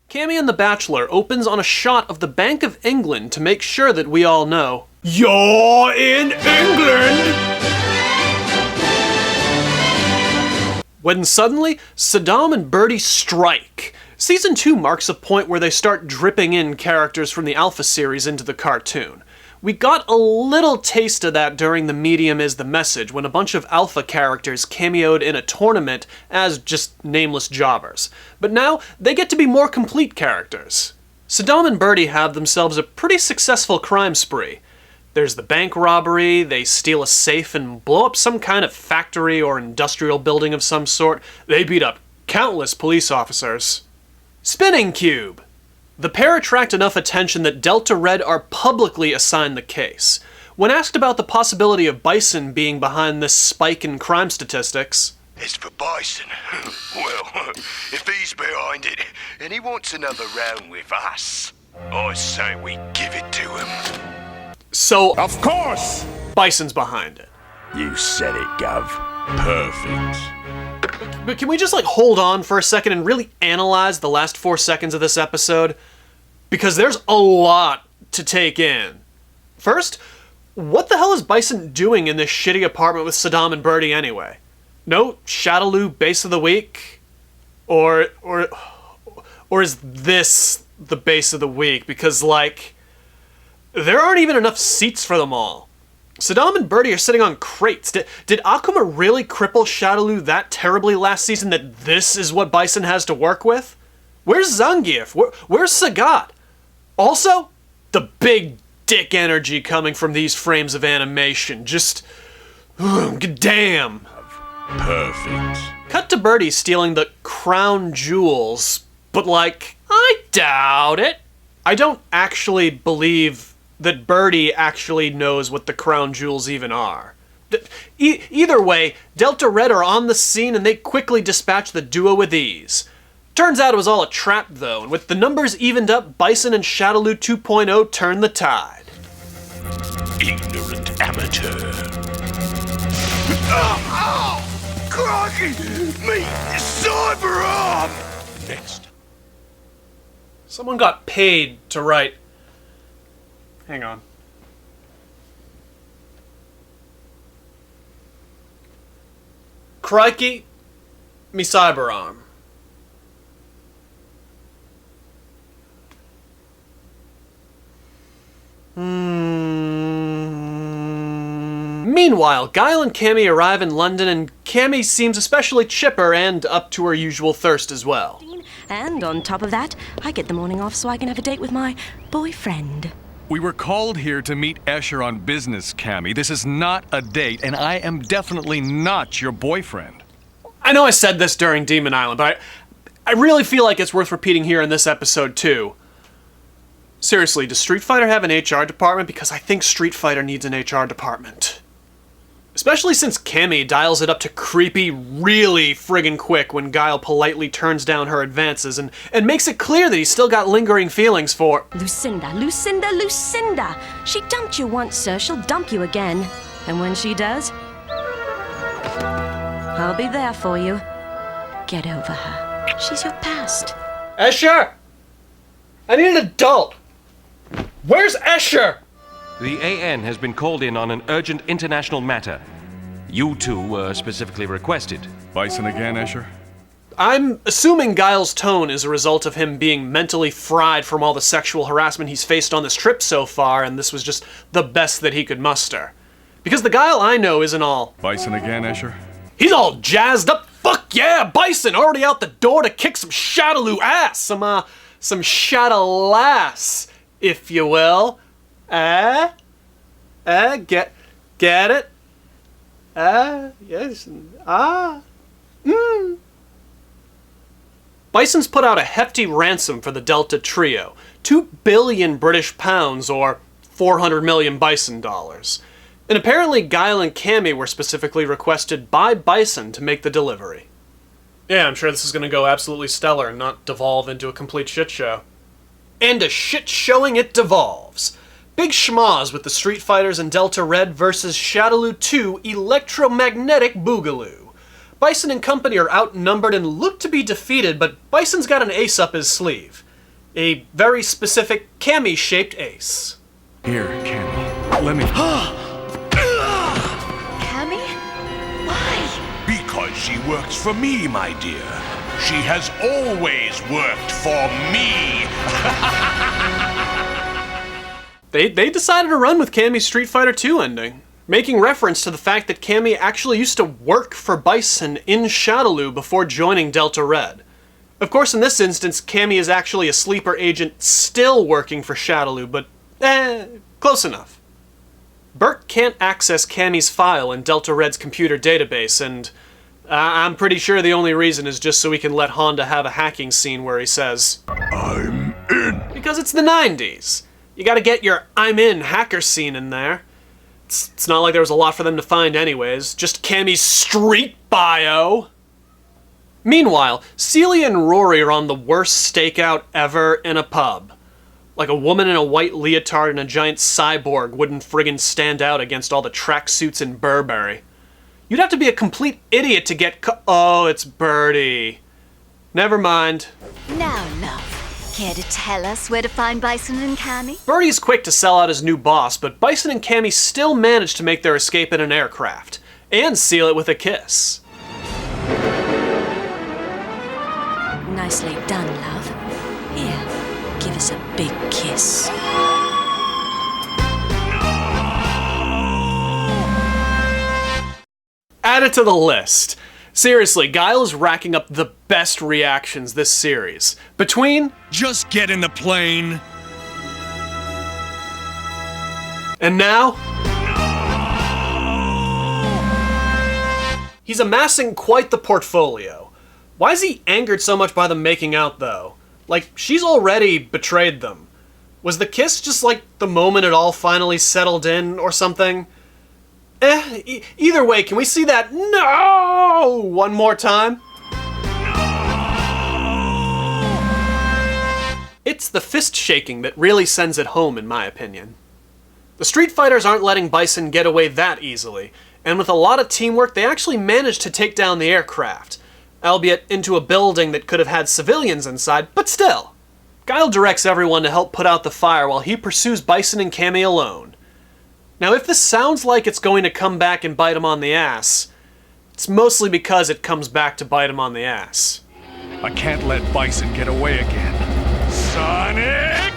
Cammy and the Bachelor opens on a shot of the Bank of England to make sure that we all know you're in England! When suddenly, Saddam and Birdie strike. Season 2 marks a point where they start dripping in characters from the Alpha series into the cartoon. We got a little taste of that during the Medium is the Message, when a bunch of Alpha characters cameoed in a tournament as just nameless jobbers. But now, they get to be more complete characters. Saddam and Birdie have themselves a pretty successful crime spree. There's the bank robbery, they steal a safe and blow up some kind of factory or industrial building of some sort. They beat up countless police officers. Spinning Cube! The pair attract enough attention that Delta Red are publicly assigned the case. When asked about the possibility of Bison being behind this spike in crime statistics... As for Bison, well, if he's behind it, and he wants another round with us, I say we give it to him. So, of course! Bison's behind it. You said it, Gov. Perfect. But can we just, hold on for a second and really analyze the last 4 seconds of this episode? Because there's a lot to take in. First, what the hell is Bison doing in this shitty apartment with Saddam and Birdie anyway? No Shadaloo base of the week? Or is this the base of the week? Because, there aren't even enough seats for them all. Saddam and Birdie are sitting on crates. Did Akuma really cripple Shadaloo that terribly last season that this is what Bison has to work with? Where's Zangief? Where's Sagat? Also, the big dick energy coming from these frames of animation. Just... damn. Perfect. Cut to Birdie stealing the crown jewels, but I doubt it. I don't actually believe that Birdie actually knows what the crown jewels even are. Either way, Delta Red are on the scene and they quickly dispatch the duo with ease. Turns out it was all a trap though, and with the numbers evened up, Bison and Shadaloo 2.0 turn the tide. Ignorant amateur. Oh! Crikey! Me cyber arm! Next. Someone got paid to write... Hang on. Crikey, me cyber arm. Meanwhile, Guile and Cammy arrive in London, and Cammy seems especially chipper and up to her usual thirst as well. And on top of that, I get the morning off so I can have a date with my boyfriend. We were called here to meet Escher on business, Cammy. This is not a date, and I am definitely not your boyfriend. I know I said this during Demon Island, but I really feel like it's worth repeating here in this episode too. Seriously, does Street Fighter have an HR department? Because I think Street Fighter needs an HR department. Especially since Cammy dials it up to creepy really friggin' quick when Guile politely turns down her advances and makes it clear that he's still got lingering feelings for... Lucinda, Lucinda, Lucinda! She dumped you once, sir. She'll dump you again. And when she does, I'll be there for you. Get over her. She's your past. Escher! I need an adult! Where's Escher? The AN has been called in on an urgent international matter. You two were specifically requested. Bison again, Escher? I'm assuming Guile's tone is a result of him being mentally fried from all the sexual harassment he's faced on this trip so far, and this was just the best that he could muster. Because the Guile I know isn't all... Bison again, Escher? He's all jazzed up. Fuck yeah, Bison already out the door to kick some Shadaloo ass. Some Shadalass, if you will. Get it? Yes, Bison's put out a hefty ransom for the Delta Trio, 2 billion British pounds, or 400 million Bison dollars. And apparently Guile and Cammy were specifically requested by Bison to make the delivery. Yeah, I'm sure this is going to go absolutely stellar and not devolve into a complete shit show. And a shit showing it devolves. Big schmoz with the Street Fighters and Delta Red versus Shadaloo 2 Electromagnetic Boogaloo. Bison and company are outnumbered and look to be defeated, but Bison's got an ace up his sleeve. A very specific Cammy-shaped ace. Here, Cammy. Let me. Cammy? Why? Because she works for me, my dear. She has always worked for me. They decided to run with Cammy's Street Fighter II ending, making reference to the fact that Cammy actually used to work for Bison in Shadaloo before joining Delta Red. Of course, in this instance, Cammy is actually a sleeper agent still working for Shadaloo, but close enough. Bert can't access Cammy's file in Delta Red's computer database, and I'm pretty sure the only reason is just so he can let Honda have a hacking scene where he says, I'm in. because it's the 90s. You gotta get your I'm in hacker scene in there. It's not like there was a lot for them to find anyways, just Cammy's street bio. Meanwhile, Celia and Rory are on the worst stakeout ever in a pub. Like a woman in a white leotard and a giant cyborg wouldn't friggin' stand out against all the tracksuits in Burberry. You'd have to be a complete idiot to get oh, it's Birdie. Never mind. Now, love, care to tell us where to find Bison and Cammy? Birdie's quick to sell out his new boss, but Bison and Cammy still manage to make their escape in an aircraft, and seal it with a kiss. Nicely done, love. Here, give us a big kiss. Add it to the list. Seriously, Guile is racking up the best reactions this series. Between Just get in the plane. and now, he's amassing quite the portfolio. Why is he angered so much by them making out, though? Like, she's already betrayed them. Was the kiss just like the moment it all finally settled in or something? Either way, can we see that no one more time? It's the fist shaking that really sends it home, in my opinion. The Street Fighters aren't letting Bison get away that easily, and with a lot of teamwork, they actually managed to take down the aircraft, albeit into a building that could have had civilians inside, but still. Guile directs everyone to help put out the fire while he pursues Bison and Cammy alone. Now, if this sounds like it's going to come back and bite him on the ass, it's mostly because it comes back to bite him on the ass. I can't let Bison get away again. Sonic!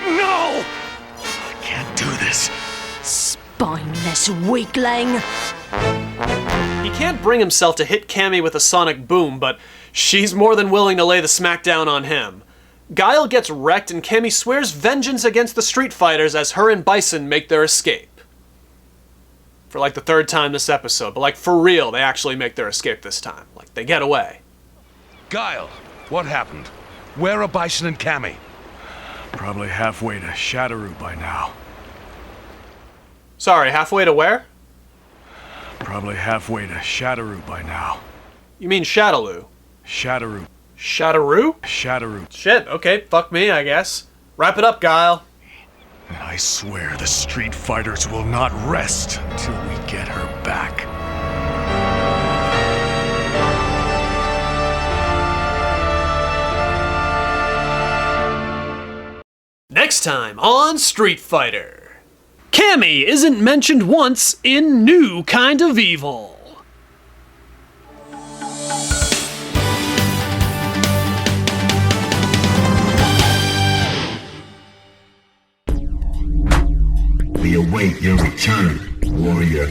No! I can't do this. Spineless weakling. He can't bring himself to hit Cammy with a sonic boom, but she's more than willing to lay the smackdown on him. Guile gets wrecked and Cammy swears vengeance against the Street Fighters as her and Bison make their escape. For like the third time this episode, but like for real, they actually make their escape this time. Like, they get away. Guile, what happened? Where are Bison and Cammy? Probably halfway to Shadaloo by now. Sorry, halfway to where? Probably halfway to Shadaloo by now. You mean Shadaloo? Shadaloo. Shadaloo? Shadaloo. Shit, okay, fuck me, I guess. Wrap it up, Guile. And I swear the Street Fighters will not rest until we get her back. Next time on Street Fighter. Cammy isn't mentioned once in New Kind of Evil. We await your return, warrior.